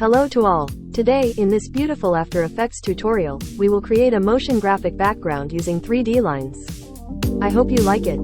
Hello to all. Today, in this beautiful After Effects tutorial, we will create a motion graphic background using 3D lines. I hope you like it.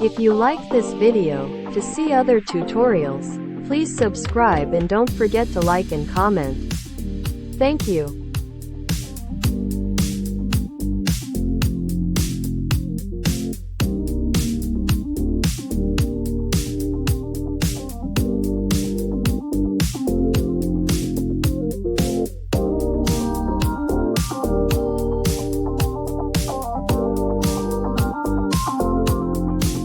If you like this video, to see other tutorials, please subscribe and don't forget to like and comment. Thank you.